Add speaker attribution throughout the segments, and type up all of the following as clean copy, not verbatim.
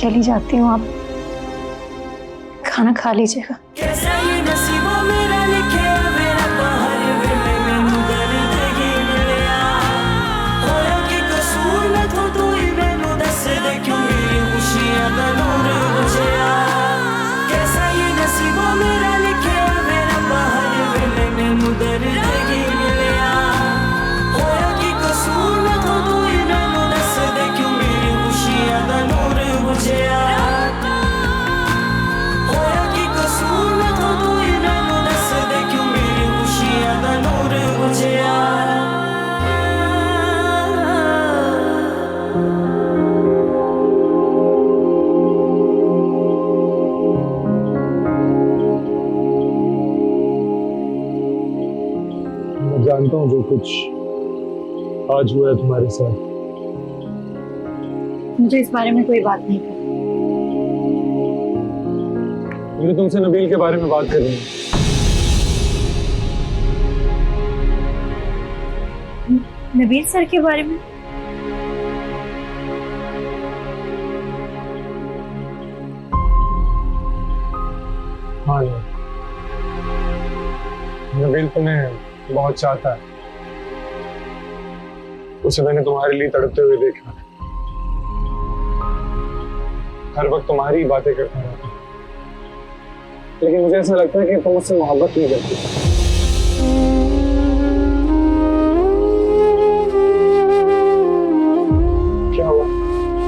Speaker 1: चली जाती हूँ, आप खाना खा लीजिएगा।
Speaker 2: कैसा ये नसीबों मेरा लिखे मेरा बाहर वेले मैनू दर्द ही मिलिया होया कि कसूर मैं तो तू ही मैनू दस दे क्यों मेरी खुशियां दा नूर बुझिया। कैसा ये नसीबों मेरा लिखे मेरा बाहर वेले मैनू दर्द ही मिलिया होया कि कसूर मैं तो तू ही मैनू दस दे क्यों मेरी खुशियां दा नूर बुझिया।
Speaker 3: मैं जानता हूँ जो कुछ आज हुआ है तुम्हारे साथ।
Speaker 1: मुझे इस बारे में कोई बात नहीं करनी।
Speaker 3: मुझे तुमसे नबील के बारे में बात करनी है।
Speaker 1: नबील सर के बारे में?
Speaker 3: हाँ यार, नबील तुम्हें बहुत चाहता है। उसे मैंने तुम्हारे लिए तड़पते हुए देखा है। हर वक्त तुम्हारी ही बातें करता रहता है। लेकिन मुझे ऐसा लगता है कि तुम उससे मोहब्बत नहीं करती। क्या हुआ?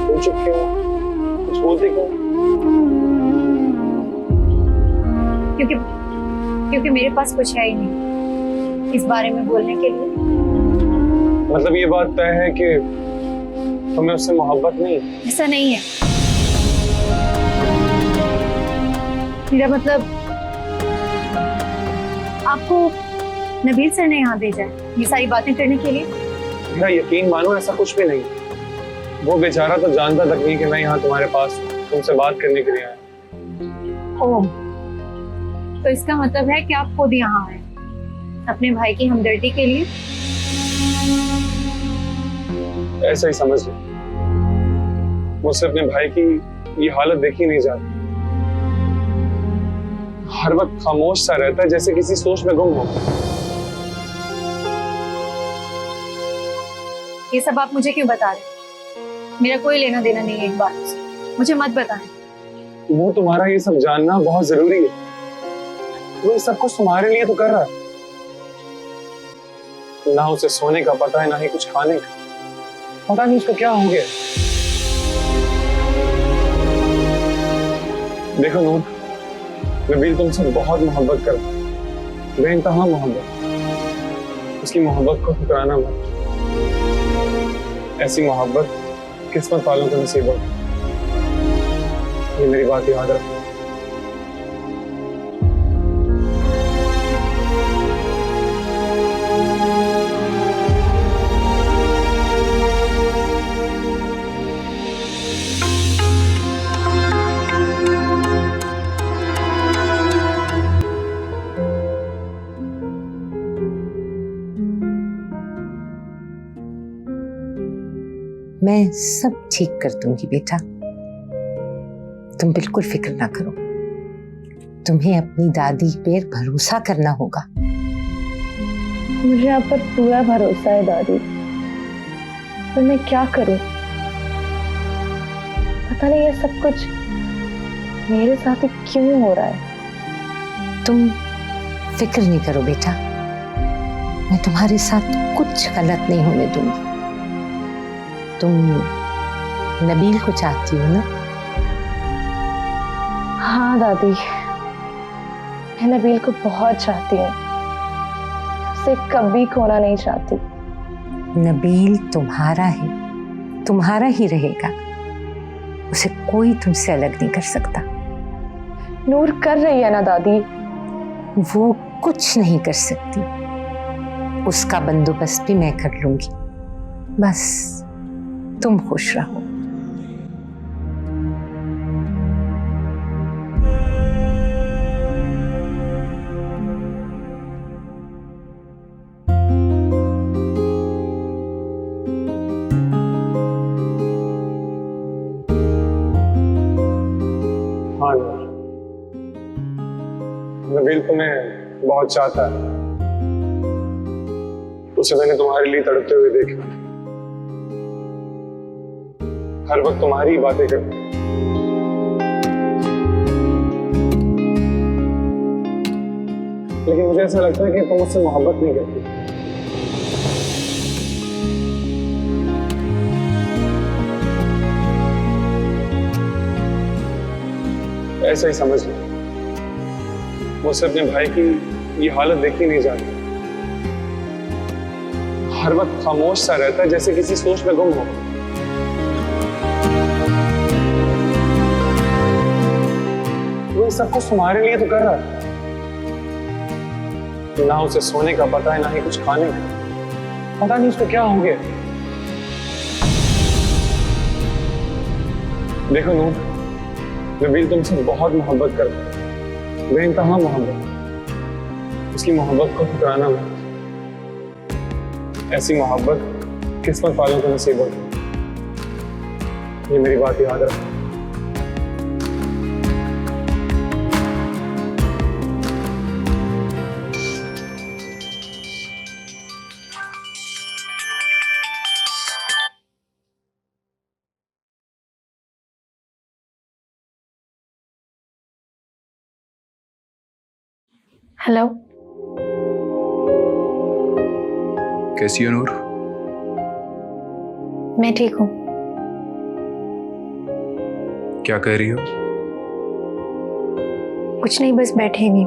Speaker 3: तुम चुप क्यों हो? कुछ बोलते क्यों?
Speaker 1: क्योंकि मेरे पास कुछ है ही नहीं इस बारे में बोलने के लिए।
Speaker 3: मतलब ये बात तय है कि तुम्हें उससे मोहब्बत नहीं?
Speaker 1: ऐसा नहीं है। मेरा मतलब आपको नबील सर ने यहाँ भेजा है ये सारी बातें करने के लिए?
Speaker 3: मेरा यकीन मानो, ऐसा कुछ भी नहीं। वो बेचारा तो जानता तक नहीं कि मैं यहाँ तुम्हारे पास तुमसे बात करने के लिए आया।
Speaker 1: ओह, तो इसका मतलब है कि आप खुद यहाँ आए अपने भाई की हमदर्दी के लिए?
Speaker 3: ऐसा ही समझ लो। मुझसे अपने भाई की ये हालत देखी नहीं जाती। हर वक्त खामोश सा रहता है, जैसे किसी सोच में गुम हो।
Speaker 1: ये सब आप मुझे क्यों बता रहे हैं? मेरा कोई लेना देना नहीं है एक बात से, मुझे मत बताएं।
Speaker 3: वो तुम्हारा ये सब जानना बहुत जरूरी है। वो ये सब कुछ तुम्हारे लिए तो कर रहा है। ना उसे सोने का पता है, ना ही कुछ खाने का। पता नहीं उसको क्या हो गया। देखो नूर, नबील तुमसे बहुत मोहब्बत करता है, बेइंतहा मोहब्बत। उसकी मोहब्बत को ठुकराना मत। ऐसी मोहब्बत किस्मत वालों को नसीब होती है। ये मेरी बात याद रखो।
Speaker 4: मैं सब ठीक कर दूंगी बेटा, तुम बिल्कुल फिक्र ना करो। तुम्हें अपनी दादी पे भरोसा करना होगा।
Speaker 5: मुझे आप पर पूरा भरोसा है दादी, पर मैं क्या करूं? पता नहीं ये सब कुछ मेरे साथ ही क्यों हो रहा है।
Speaker 4: तुम फिक्र नहीं करो बेटा, मैं तुम्हारे साथ कुछ गलत नहीं होने दूंगी। तुम नबील को चाहती हो ना?
Speaker 5: हाँ दादी, मैं नबील को बहुत चाहती हूँ, उसे कभी खोना नहीं चाहती।
Speaker 4: नबील तुम्हारा है, तुम्हारा ही रहेगा। उसे कोई तुमसे अलग नहीं कर सकता।
Speaker 5: नूर कर रही है ना दादी?
Speaker 4: वो कुछ नहीं कर सकती, उसका बंदोबस्त भी मैं कर लूंगी। बस तुम खुश रहो।
Speaker 3: बहुत चाहता है। उसे मैंने तुम्हारे लिए तड़पते हुए देखा, हर वक्त तुम्हारी ही बातें करता। लेकिन मुझे ऐसा लगता है कि तुम उससे मोहब्बत नहीं करती। ऐसा ही समझ लो, मुझसे अपने भाई की ये हालत देखी नहीं जाती। हर वक्त खामोश सा रहता है, जैसे किसी सोच में गुम हो। वो सब कुछ तुम्हारे लिए तो कर रहा है। ना उसे सोने का पता है, ना ही कुछ खाने का। पता नहीं उसको क्या हो गया। देखो नूर, नबील तुमसे बहुत मोहब्बत करता है, बेइंतहा मोहब्बत। उसकी मोहब्बत को ठुकराना मत। ऐसी मोहब्बत किस्मत वालों को नसीब होती है। ये मेरी बात याद रखो।
Speaker 5: हेलो,
Speaker 6: कैसी हो नूर?
Speaker 5: मैं ठीक हूँ।
Speaker 6: क्या कर रही हो?
Speaker 5: कुछ नहीं, बस बैठे नहीं।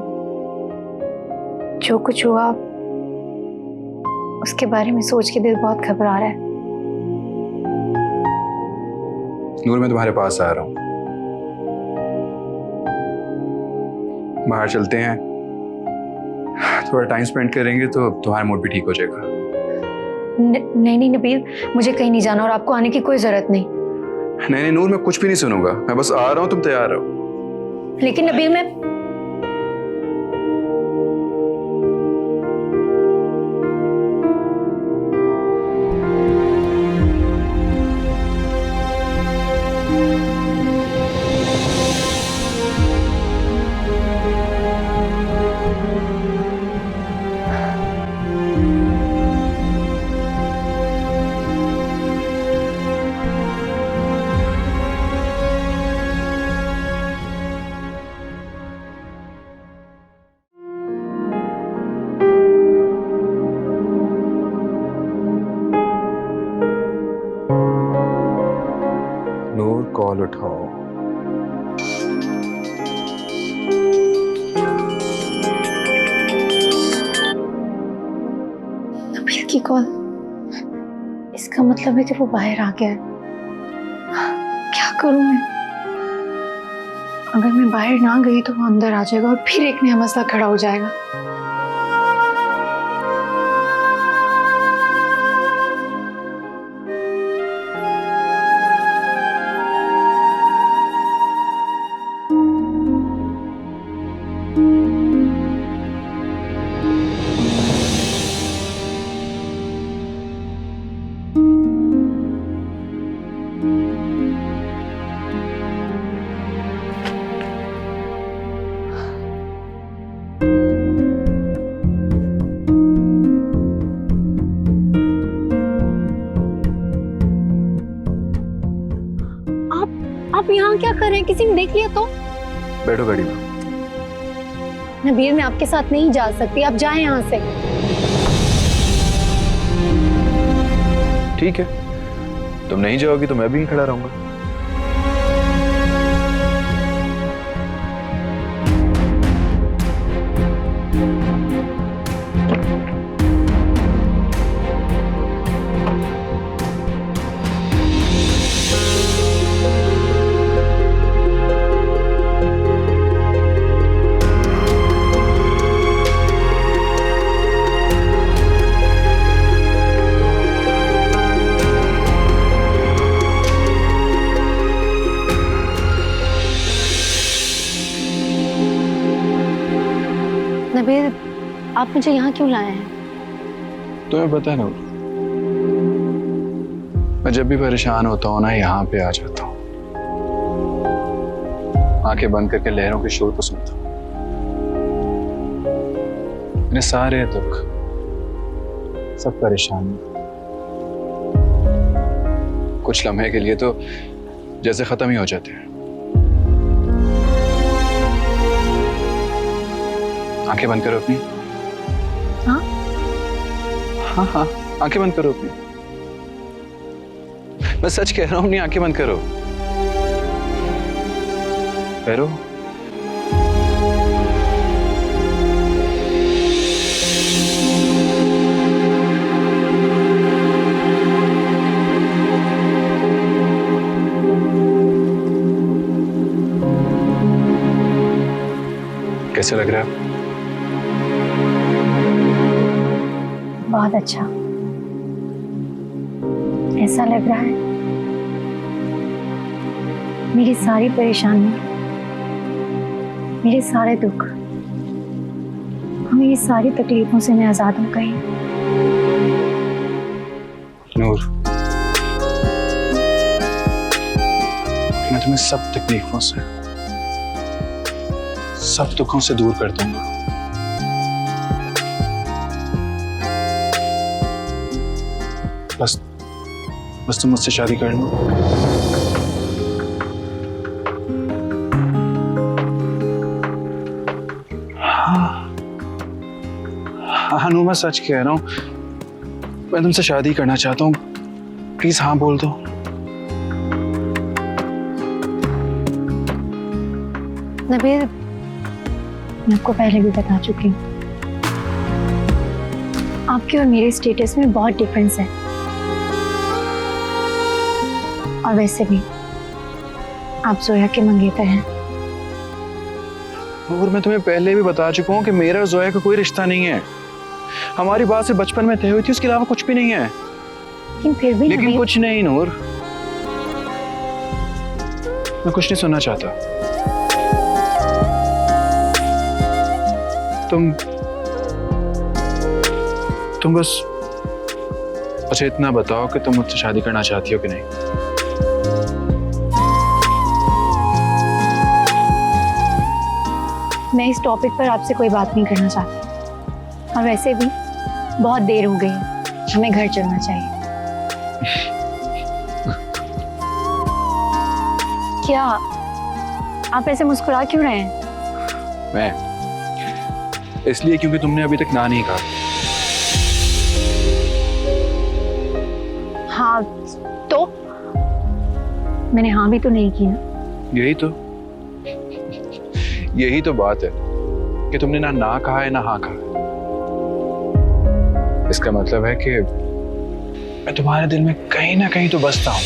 Speaker 5: जो कुछ हुआ उसके बारे में सोच के दिल बहुत घबरा रहा है।
Speaker 6: नूर, मैं तुम्हारे पास आ रहा हूँ। बाहर चलते हैं, थोड़ा टाइम स्पेंड करेंगे तो तुम्हारा मूड भी ठीक हो जाएगा।
Speaker 5: नहीं नबील, मुझे कहीं नहीं जाना और आपको आने की कोई जरूरत नहीं।
Speaker 6: नहीं नूर, मैं कुछ भी नहीं सुनूंगा। मैं बस आ रहा हूँ, तुम तैयार रहो।
Speaker 5: लेकिन नबील, मैं
Speaker 6: नूर, कॉल उठाओ।
Speaker 5: नबील की कॉल। इसका मतलब है कि वो बाहर आ गया है। क्या करूं मैं? अगर मैं बाहर ना गई तो वो अंदर आ जाएगा और फिर एक नया मसला खड़ा हो जाएगा। आप यहाँ क्या कर रहे हैं? किसी ने देख लिया तो?
Speaker 6: बैठो गाड़ी में।
Speaker 5: नबील, मैं आपके साथ नहीं जा सकती, आप जाएं यहाँ से।
Speaker 6: ठीक है, तुम नहीं जाओगी तो मैं भी खड़ा रहूंगा।
Speaker 5: नबील, आप मुझे यहाँ क्यों लाए हैं?
Speaker 6: तुम्हें पता है ना, मैं जब भी परेशान होता हूँ ना, यहाँ पे आ जाता हूँ। आंखें बंद करके लहरों के शोर को सुनता हूँ। मेरे सारे दुख, सब परेशानी कुछ लम्हे के लिए तो जैसे खत्म ही हो जाते हैं। आंखें बंद करो अपनी।
Speaker 1: हाँ
Speaker 6: हाँ हाँ, आंखें बंद करो अपनी। मैं सच कह रहा हूं, नहीं आंखें बंद करो। करो। कैसे लग रहा है?
Speaker 1: बहुत अच्छा। ऐसा लग रहा है मेरी सारी परेशानी, मेरे सारे दुख और मेरी सारी तकलीफों से मैं आजाद हो गई।
Speaker 6: नूर, मैं तुम्हें सब तकलीफों से, सब दुखों से दूर कर दूंगा। बस तुम मुझसे शादी कर लो। हाँ नूर, मैं सच कह रहा हूं, मैं तुमसे शादी करना चाहता हूँ। प्लीज हाँ बोल दो।
Speaker 1: नबील, मैं आपको पहले भी बता चुकी हूँ, आपके और मेरे स्टेटस में बहुत डिफरेंस है। और वैसे भी आप जोया के मंगेतर हैं।
Speaker 6: और मैं तुम्हें पहले भी बता चुका हूँ कि मेरा और जोया का कोई रिश्ता नहीं है। हमारी बात से बचपन में तय हुई थी, उसके अलावा कुछ भी नहीं है।
Speaker 1: लेकिन फिर भी
Speaker 6: लेकिन कुछ नहीं नूर, मैं कुछ नहीं सुनना चाहता। तुम बस मुझे इतना बताओ कि तुम मुझसे शादी करना चाहती हो कि नहीं।
Speaker 1: मैं इस टॉपिक पर आपसे कोई बात नहीं करना चाहती, और वैसे भी बहुत देर हो गई है, हमें घर चलना चाहिए। क्या आप ऐसे मुस्कुरा क्यों रहे हैं?
Speaker 6: मैं इसलिए क्योंकि तुमने अभी तक ना नहीं कहा।
Speaker 1: हाँ तो मैंने हाँ भी तो नहीं की ना।
Speaker 6: यही तो बात है कि तुमने ना कहा है ना हाँ कहा। इसका मतलब है कि मैं तुम्हारे दिल में कहीं ना कहीं तो बसता हूं।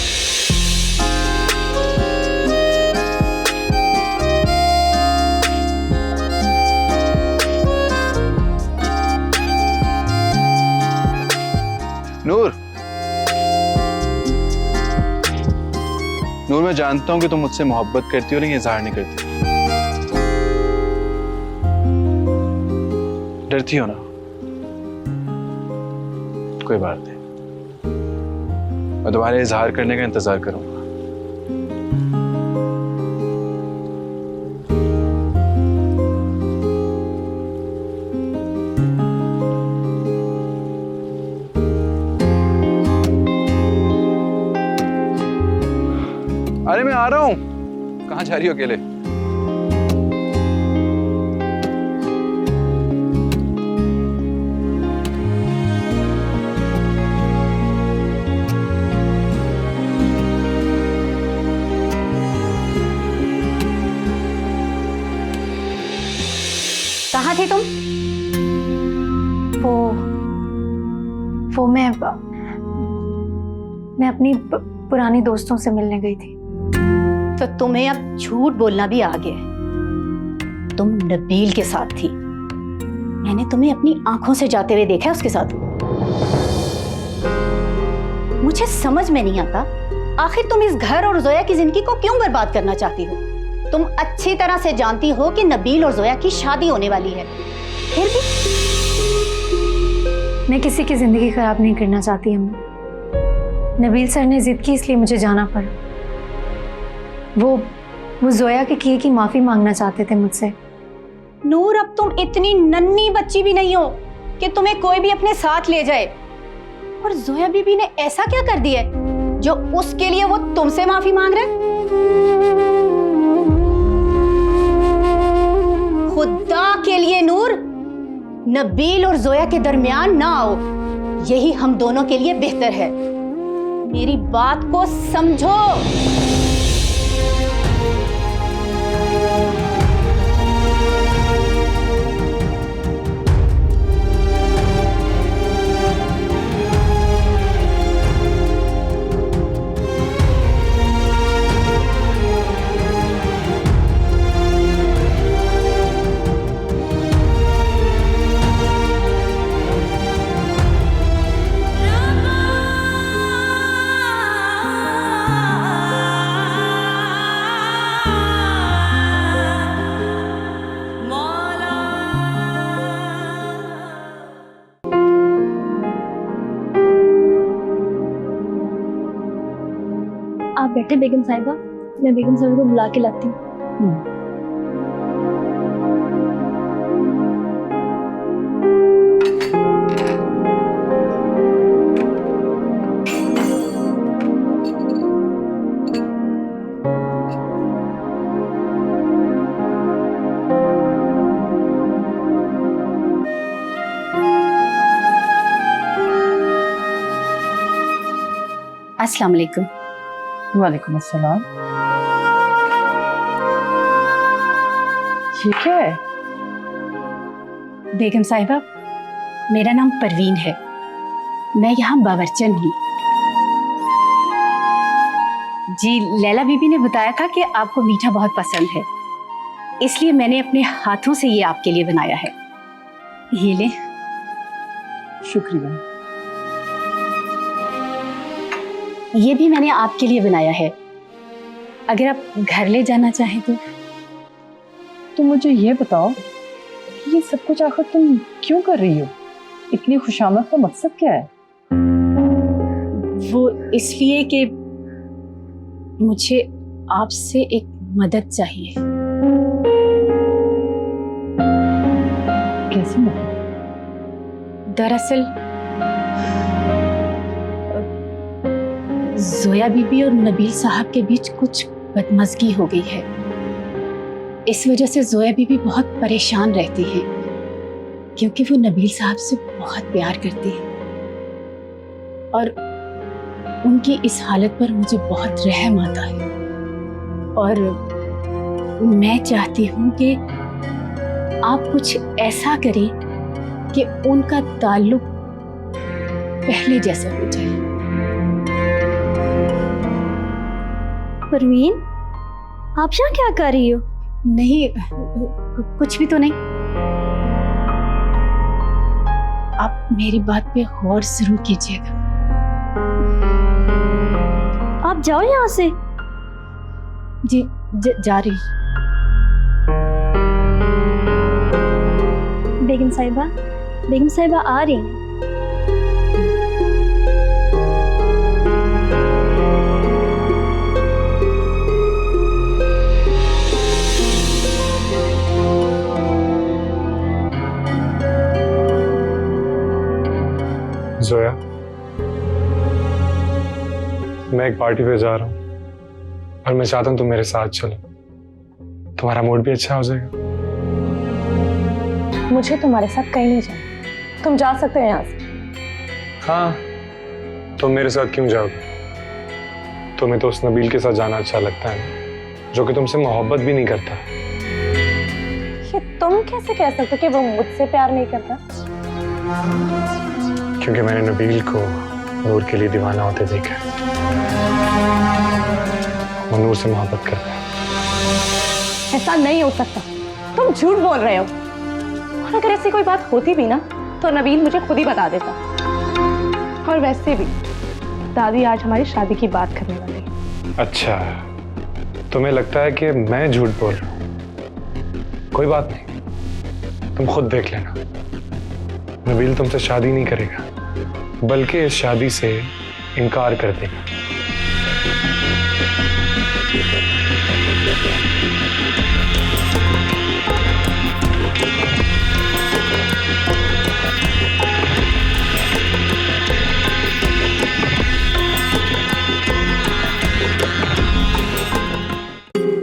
Speaker 6: नूर, मैं जानता हूं कि तुम मुझसे मोहब्बत करती हो, लेकिन इजहार नहीं करती। डरती हो ना? कोई बात नहीं, मैं तुम्हारे इजहार करने का इंतजार करूंगा। अरे मैं आ रहा हूं। कहां जा रही हो अकेले?
Speaker 1: कहाँ थे तुम? वो मैं अपनी पुरानी दोस्तों से मिलने गई थी।
Speaker 7: तो तुम्हें अब झूठ बोलना भी आ गया है। तुम नबील के साथ थी। मैंने तुम्हें अपनी आंखों से जाते हुए देखा है उसके साथ। मुझे समझ में नहीं आता, आखिर तुम इस घर और जोया की जिंदगी को क्यों बर्बाद करना चाहती हो? तुम अच्छी तरह से जानती हो कि नबील और जोया की शादी होने वाली है, फिर भी
Speaker 1: मैं किसी की जिंदगी खराब नहीं करना चाहती। अम्मी, नबील सर ने जिद की इसलिए मुझे जाना पड़ा। वो जोया के किए की माफी मांगना चाहते थे मुझसे,
Speaker 7: नूर, अब तुम इतनी नन्ही बच्ची भी नहीं हो कि तुम्हें कोई भी अपने साथ ले जाए। और जोया बीबी ने ऐसा क्या कर दिया है जो उसके लिए वो तुमसे माफी मांग रहे? खुदा के लिए नूर, नबील और जोया के दरमियान ना आओ, यही हम दोनों के लिए बेहतर है। मेरी बात को समझो।
Speaker 1: आप बैठे बेगम साहिबा, मैं बेगम साहिबा को बुला के लाती हूँ।
Speaker 7: अस्सलाम वालेकुम।
Speaker 8: वालेकुम अस्सलाम। ये क्या है?
Speaker 7: बेगम साहिबा, मेरा नाम परवीन है, मैं यहाँ बावर्चन हूँ। जी, लैला बीबी ने बताया था कि आपको मीठा बहुत पसंद है, इसलिए मैंने अपने हाथों से ये आपके लिए बनाया है। ये ले।
Speaker 8: शुक्रिया।
Speaker 7: ये भी मैंने आपके लिए बनाया है, अगर आप घर ले जाना चाहें तो।
Speaker 8: तुम मुझे ये बताओ कि ये सब कुछ आखिर तुम क्यों कर रही हो? इतनी खुशामद का मकसद क्या है?
Speaker 7: वो इसलिए कि मुझे आपसे एक मदद चाहिए।
Speaker 8: कैसी मदद?
Speaker 7: दरअसल जोया बीबी और नबील साहब के बीच कुछ बदमज़गी हो गई है। इस वजह से जोया बीबी बहुत परेशान रहती है, क्योंकि वो नबील साहब से बहुत प्यार करती है और उनकी इस हालत पर मुझे बहुत रहम आता है। और मैं चाहती हूँ कि आप कुछ ऐसा करें कि उनका ताल्लुक पहले जैसा हो जाए।
Speaker 1: परवीन, आप यहाँ क्या कर रही हो?
Speaker 7: नहीं, कुछ भी तो नहीं। आप मेरी बात पे गौर जरूर कीजिएगा।
Speaker 1: आप जाओ यहाँ से।
Speaker 7: जी, जा रही हूँ।
Speaker 1: बेगम साहिबा आ रही हैं।
Speaker 3: जोया, मैं एक पार्टी पे जा रहा हूँ और मैं चाहता हूँ तुम मेरे साथ चलो, तुम्हारा मूड भी अच्छा हो जाएगा।
Speaker 5: मुझे तुम्हारे साथ कहीं नहीं जाना, तुम जा सकते हो यहाँ से।
Speaker 3: हाँ, तुम मेरे साथ क्यों जाओगे? तुम्हें तो उस नबील के साथ जाना अच्छा लगता है, जो कि तुमसे मोहब्बत भी नहीं करता।
Speaker 5: ये तुम कैसे कह सकते हो कि वो मुझसे प्यार नहीं करता?
Speaker 3: क्योंकि मैंने नबील को नूर के लिए दीवाना होते देखा है। वो नूर से मोहब्बत करता है।
Speaker 5: ऐसा नहीं हो सकता, तुम झूठ बोल रहे हो। और अगर ऐसी कोई बात होती भी ना तो नबील मुझे खुद ही बता देता। और वैसे भी दादी आज हमारी शादी की बात करने वाली है।
Speaker 3: अच्छा, तुम्हें लगता है कि मैं झूठ बोल रहा हूँ? कोई बात नहीं, तुम खुद देख लेना। नबील तुमसे शादी नहीं करेगा, बल्कि इस शादी से इनकार कर देगा।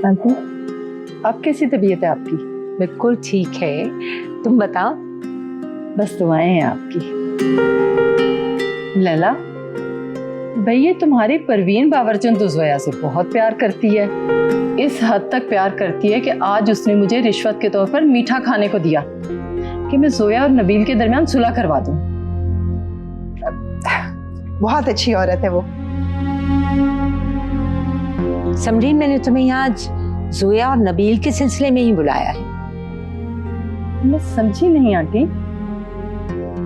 Speaker 8: आंटी, अब कैसी तबीयत है आपकी?
Speaker 4: बिल्कुल ठीक है, तुम बताओ।
Speaker 8: बस दुआएं हैं आपकी। लैला, भाई ये तुम्हारी परवीन बावरचंद तो जोया से बहुत प्यार करती है, इस हद तक प्यार करती है कि आज उसने मुझे रिश्वत के तौर पर मीठा खाने को दिया कि मैं जोया और नबील के दरमियान सुलह करवा दूं।
Speaker 9: बहुत अच्छी औरत है वो।
Speaker 4: समरीन, मैंने तुम्हें यहाँ आज जोया और नबील के सिलसिले में ही बुलाया है।
Speaker 8: मैं समझी नहीं आंटी।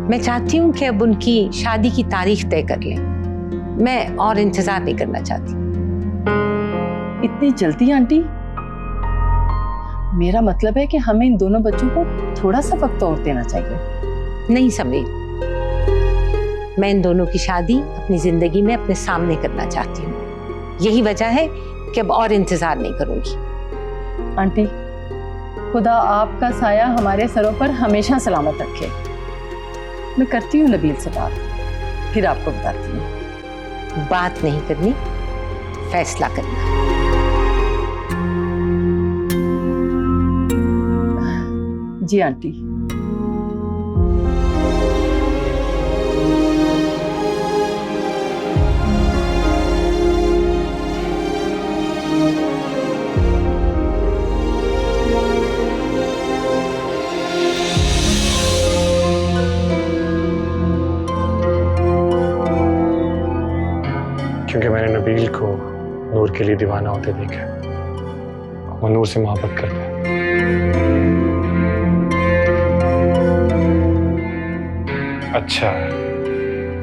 Speaker 4: मैं चाहती हूँ कि अब उनकी शादी की तारीख तय कर लें। मैं और इंतजार नहीं करना चाहती।
Speaker 8: इतनी जल्दी आंटी? मेरा मतलब है कि हमें इन दोनों बच्चों को थोड़ा सा वक्त और देना चाहिए।
Speaker 4: नहीं समरीन, मैं इन दोनों की शादी अपनी जिंदगी में अपने सामने करना चाहती हूँ। यही वजह है कि अब और इंतजार नहीं करूंगी।
Speaker 8: आंटी, खुदा आपका साया हमारे सरों पर हमेशा सलामत रखे। मैं करती हूँ नबील से बात, फिर आपको बताती हूँ।
Speaker 4: बात नहीं करनी, फैसला करना।
Speaker 8: जी आंटी।
Speaker 3: क्योंकि मैंने नबील को नूर के लिए दीवाना होते देखा। वो नूर से मोहब्बत करता है। अच्छा,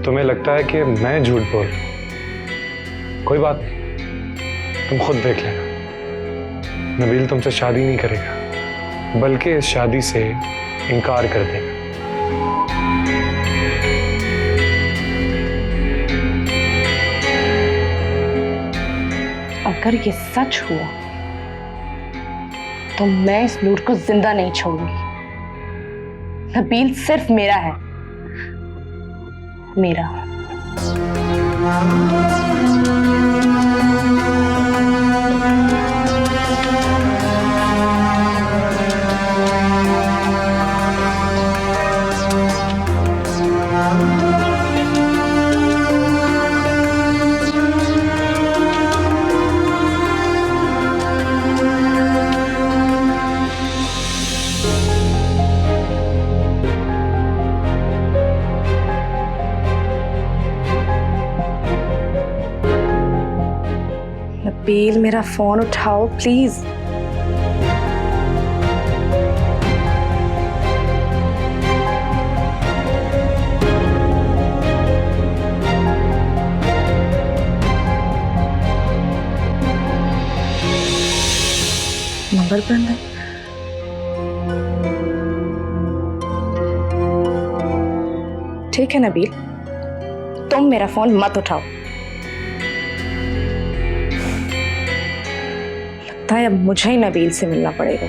Speaker 3: तुम्हें लगता है कि मैं झूठ बोल रहा हूं? कोई बात नहीं, तुम खुद देख लेना। नबील तुमसे शादी नहीं करेगा, बल्कि इस शादी से इनकार कर देगा।
Speaker 5: अगर ये सच हुआ तो मैं इस नूर को जिंदा नहीं छोड़ूंगी। नबील सिर्फ मेरा है, मेरा। नबील, मेरा फोन उठाओ प्लीज। नंबर बंद है। ठीक है नबील, तुम मेरा फोन मत उठाओ। लगता है अब मुझे ही नबील से मिलना पड़ेगा।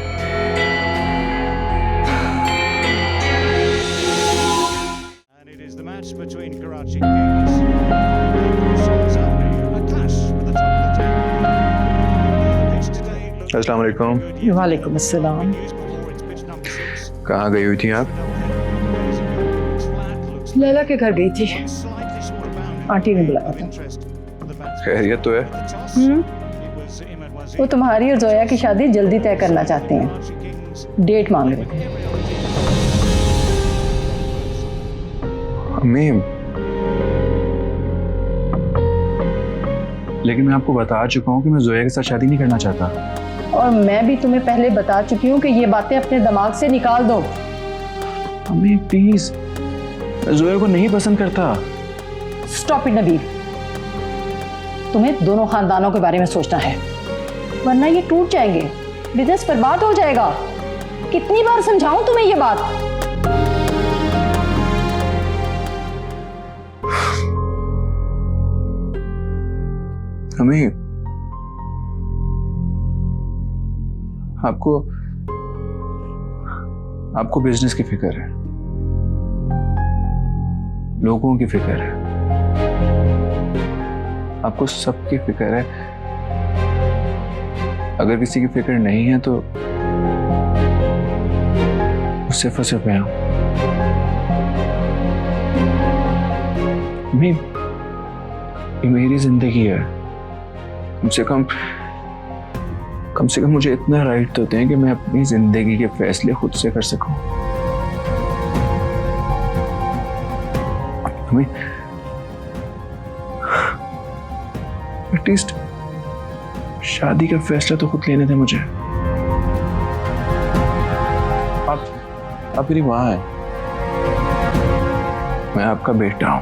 Speaker 10: And it is the match between Karachi Kings and Saudi, a clash for the top of the table. Pitch today looks
Speaker 6: अस्सलाम वालेकुम।
Speaker 10: good.
Speaker 8: वालेकुम अस्सलाम।
Speaker 10: News before it's pitch number 6.
Speaker 6: कहाँ गई हुई थी आप?
Speaker 8: लैला के घर गई थी,
Speaker 10: Slightly short of boundary.
Speaker 8: Aunty ने बुलाया था।
Speaker 10: Interest for the batsman.
Speaker 6: खैरियत तो है?
Speaker 10: The toss. It was Imad Wazir.
Speaker 8: वो तुम्हारी और जोया की शादी जल्दी तय करना चाहते हैं,
Speaker 10: Karachi Kings.
Speaker 8: डेट मांग रहे थे।
Speaker 6: अम्मी, लेकिन मैं आपको बता चुका हूँ कि मैं जोया के साथ शादी नहीं करना चाहता।
Speaker 8: और मैं भी तुम्हें पहले बता चुकी हूँ कि ये बातें अपने दिमाग से निकाल दो।
Speaker 6: अम्मी प्लीज, मैं जोया को नहीं पसंद करता।
Speaker 8: स्टॉप इट नबील, तुम्हें दोनों खानदानों के बारे में सोचना है, वरना ये टूट जाएंगे, बिजनेस बर्बाद हो जाएगा। कितनी बार समझाऊं तुम्हें ये बात?
Speaker 6: अम्मी, आपको आपको बिजनेस की फिक्र है, लोगों की फिक्र है, आपको सबकी फिक्र है। अगर किसी की फिक्र नहीं है तो सिर्फ और सिर्फ मैं हूं। ये मेरी जिंदगी है। कम से कम मुझे इतना राइट तो दें कि मैं अपनी जिंदगी के फैसले खुद से कर सकूं। एटलीस्ट शादी का फैसला तो खुद लेने थे मुझे। आप मेरी माँ है, मैं आपका बेटा हूं।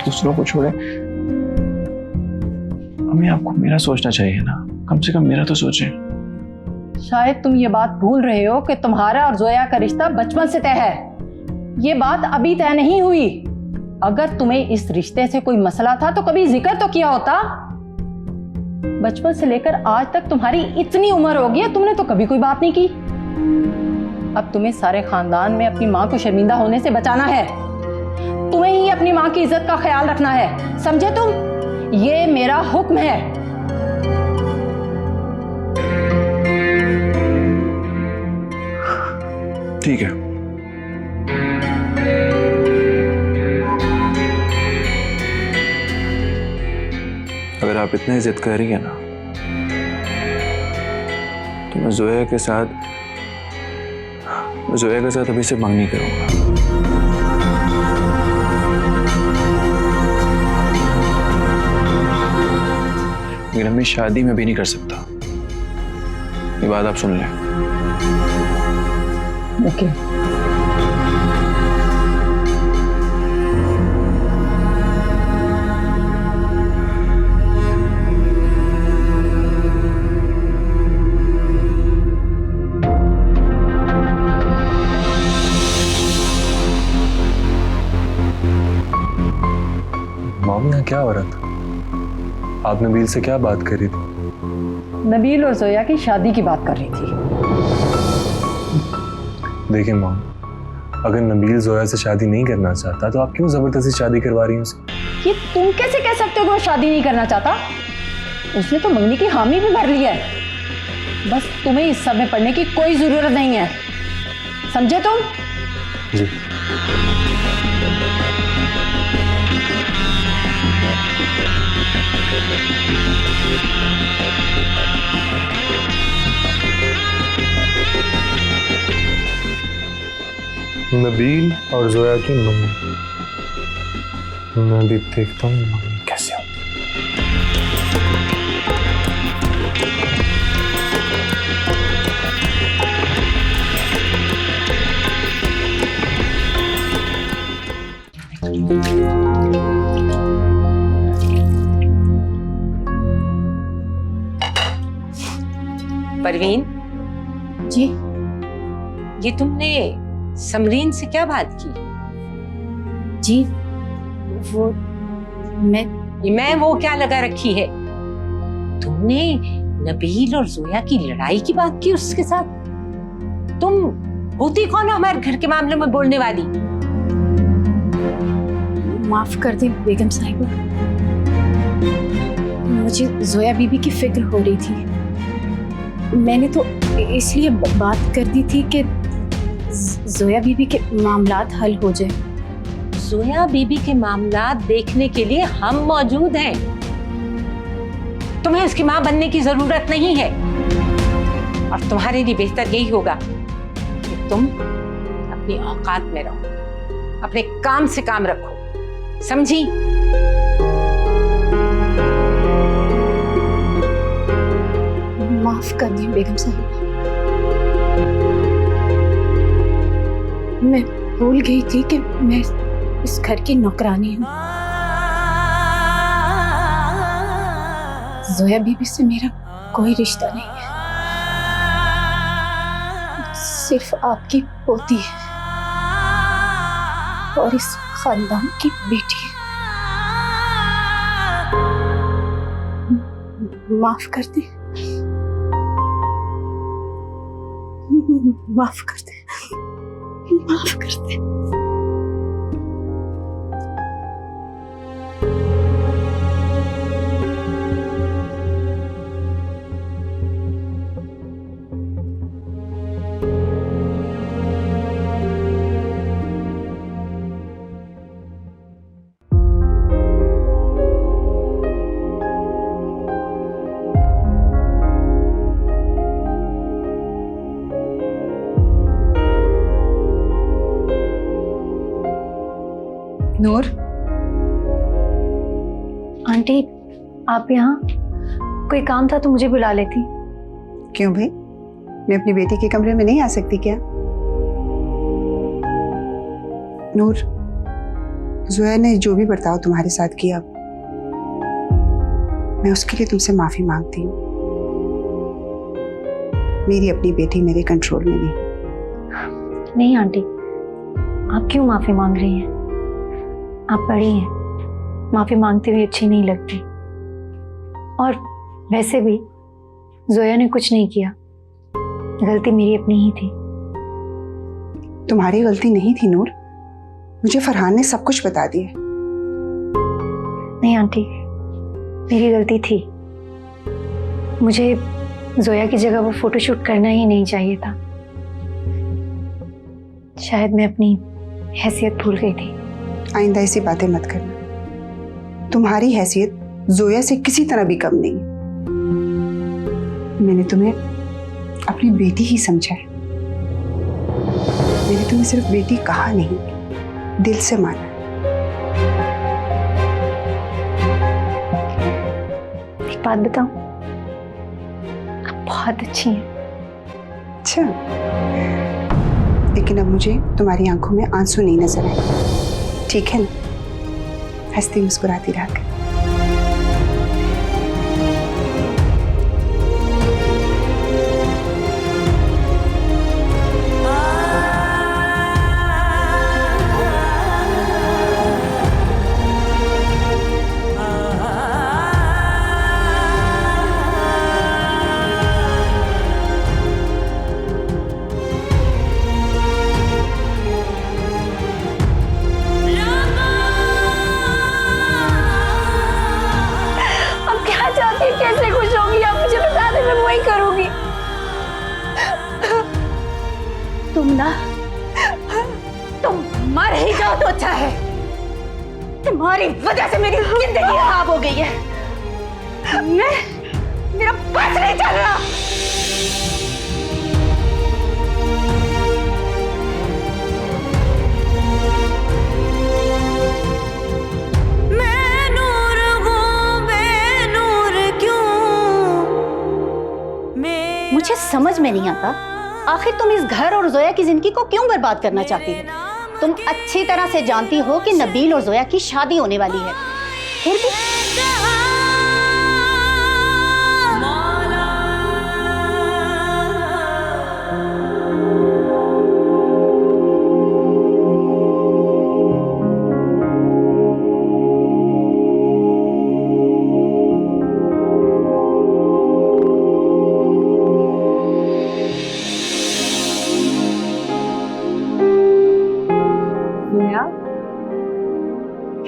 Speaker 6: दूसरों को छोड़े हमें आपको मेरा सोचना चाहिए ना, कम से कम मेरा तो सोचें।
Speaker 8: शायद तुम ये बात भूल रहे हो कि तुम्हारा और जोया का रिश्ता बचपन से तय है। ये बात अभी तय नहीं हुई। अगर तुम्हें इस रिश्ते से कोई मसला था तो कभी जिक्र तो किया होता। बचपन से लेकर आज तक तुम्हारी इतनी उम्र हो गई है, तुमने तो कभी कोई बात नहीं की। अब तुम्हें सारे खानदान में अपनी माँ को शर्मिंदा होने से बचाना है। तुम्हें ही अपनी माँ की इज्जत का ख्याल रखना है, समझे तुम? ये मेरा हुक्म है।
Speaker 6: ठीक है, अगर आप इतने जिद कर रही है ना तो मैं जोया के साथ अभी से मंगनी करूंगा। लेकिन मैं शादी में भी नहीं कर सकता। ये बात आप सुन लें।
Speaker 8: ओके।
Speaker 3: मॉम, यहाँ क्या हो रहा था? आप नबील से क्या बात कर रही थी?
Speaker 8: नबील और जोया की शादी की बात कर रही थी।
Speaker 3: देखिए मॉम, अगर नबील जोया से शादी नहीं करना चाहता तो आप क्यों जबरदस्ती शादी करवा रही हैं उसकी?
Speaker 8: ये तुम कैसे कह सकते हो कि वो शादी नहीं करना चाहता? उसने तो मंगनी की हामी भी भर ली है। बस तुम्हें इस सब में पढ़ने की कोई जरूरत नहीं है, समझे तुम?
Speaker 3: जी। नबील और जोया की मम्मी, मैं भी देखता हूँ मम्मी कैसे होती।
Speaker 4: परवीन
Speaker 7: जी
Speaker 4: ये तुमने समरीन से क्या बात की?
Speaker 7: जी वो मैं
Speaker 4: वो क्या लगा रखी है? तुमने नबील और जोया की लड़ाई की बात की उसके साथ? तुम होती कौन हो हमारे घर के मामले में बोलने वाली?
Speaker 7: माफ कर दें बेगम साहिबा, मुझे जोया बीबी की फिक्र हो रही थी। मैंने तो इसलिए बात कर दी थी कि जोया बीबी के मामलात हल हो जाए।
Speaker 4: जोया बीबी के मामलात देखने के लिए हम मौजूद हैं। तुम्हें उसकी मां बनने की जरूरत नहीं है। और तुम्हारे लिए बेहतर यही होगा कि तुम अपनी औकात में रहो, अपने काम से काम रखो, समझी?
Speaker 7: माफ कर दें बेगम साहिबा, मैं भूल गई थी कि मैं इस घर की नौकरानी हूँ। जोया बीबी से मेरा कोई रिश्ता नहीं है, सिर्फ आपकी पोती है और इस खानदान की बेटी है। माफ कर दे, माफ कर दे, माफ कर दे।
Speaker 9: नूर,
Speaker 1: आंटी आप यहाँ? कोई काम था तो मुझे बुला लेती।
Speaker 9: क्यों भाई, मैं अपनी बेटी के कमरे में नहीं आ सकती क्या? नूर, जोया ने जो भी बर्ताव तुम्हारे साथ किया, मैं उसके लिए तुमसे माफी मांगती हूँ। मेरी अपनी बेटी मेरे कंट्रोल में नहीं।
Speaker 1: नहीं आंटी, आप क्यों माफी मांग रही हैं? आप बड़ी हैं, माफी मांगती हुई अच्छी नहीं लगती। और वैसे भी जोया ने कुछ नहीं किया, गलती मेरी अपनी ही थी।
Speaker 9: तुम्हारी गलती नहीं थी नूर, मुझे फरहान ने सब कुछ बता दिया।
Speaker 1: नहीं आंटी, मेरी गलती थी। मुझे जोया की जगह वो फोटोशूट करना ही नहीं चाहिए था। शायद मैं अपनी हैसियत भूल गई थी।
Speaker 9: आइंदा ऐसी बातें मत करना। तुम्हारी हैसियत जोया से किसी तरह भी कम नहीं है। मैंने तुम्हें अपनी बेटी ही समझा है। मैंने तुम्हें सिर्फ बेटी कहा नहीं, दिल से माना।
Speaker 1: एक बात बताऊं, आप बहुत अच्छी हैं।
Speaker 9: अच्छा, लेकिन अब मुझे तुम्हारी आंखों में आंसू नहीं नजर आए, ठीक है ना? हंसती मुस्कुराती रहा कर।
Speaker 1: कैसे खुश होगी आप मुझे बता दे, मैं वही करूंगी।
Speaker 7: तुम मर ही जाओ तो अच्छा है। तुम्हारी वजह से मेरी जिंदगी खराब हो गई है। मेरा बस नहीं चल रहा।
Speaker 11: मुझे समझ में नहीं आता, आखिर तुम इस घर और जोया की जिंदगी को क्यों बर्बाद करना चाहती हो? तुम अच्छी तरह से जानती हो कि नबील और जोया की शादी होने वाली है, फिर भी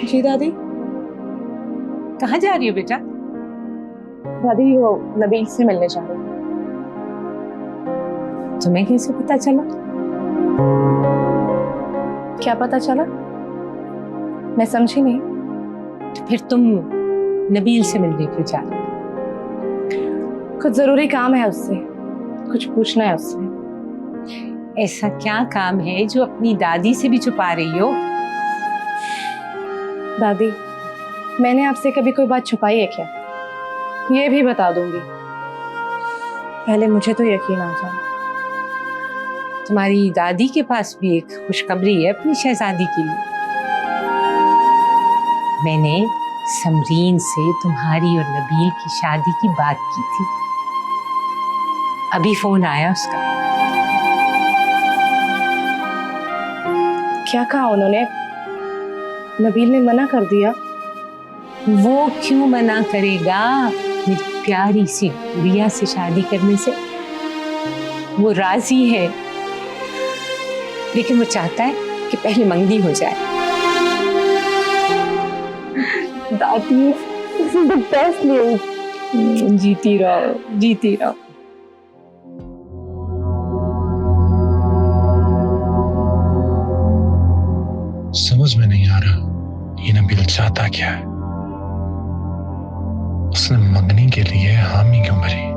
Speaker 5: जी दादी।
Speaker 4: कहाँ जा रही हो बेटा?
Speaker 5: दादी वो नबील से मिलने जा रही हूँ।
Speaker 4: तुम्हें कैसे पता चला?
Speaker 5: क्या पता चला? मैं समझी नहीं।
Speaker 4: तो फिर तुम नबील से मिलने क्यों जा रही हो?
Speaker 5: कुछ जरूरी काम है उससे, कुछ पूछना है उससे।
Speaker 4: ऐसा क्या काम है जो अपनी दादी से भी छुपा रही हो?
Speaker 5: दादी, मैंने आपसे कभी कोई बात छुपाई है क्या? ये भी बता दूंगी, पहले मुझे तो यकीन आ जाए।
Speaker 4: तुम्हारी दादी के पास भी एक खुशखबरी है अपनी शहजादी के लिए। मैंने समरीन से तुम्हारी और नबील की शादी की बात की थी, अभी फोन आया उसका।
Speaker 5: क्या कहा उन्होंने? नबील ने मना कर दिया?
Speaker 4: वो क्यों मना करेगा मेरी प्यारी सी गुड़िया से शादी करने से? वो राजी है, लेकिन वो चाहता है कि पहले मंगनी हो जाए।
Speaker 5: दादी, this is the best news.
Speaker 4: जीती रहो, जीती रहो।
Speaker 3: समझ में नहीं आ रहा ये नबील चाहता क्या है। उसने मंगनी के लिए हामी क्यों भरी?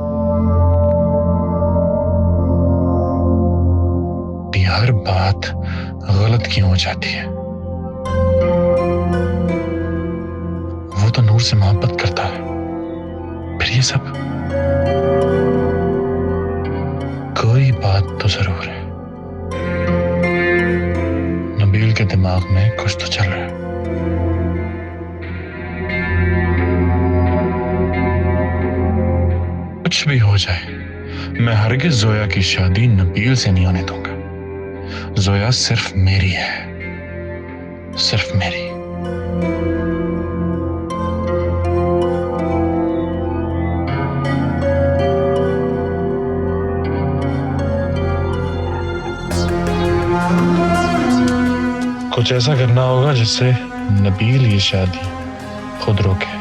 Speaker 3: हर बात गलत क्यों हो जाती है? नूर से मोहब्बत करता है, फिर ये सब। कोई बात तो जरूर है, नबील के दिमाग में कुछ तो चल रहा है। कुछ भी हो जाए, मैं हरगिज जोया की शादी नबील से नहीं होने दूंगा। जोया सिर्फ मेरी है, सिर्फ मेरी। कुछ ऐसा करना होगा जिससे नबील ये शादी खुद रोके।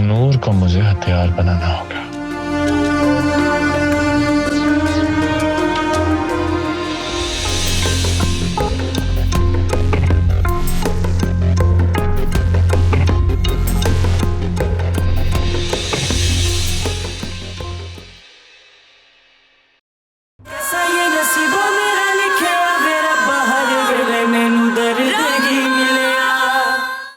Speaker 3: नूर को मुझे हथियार बनाना होगा।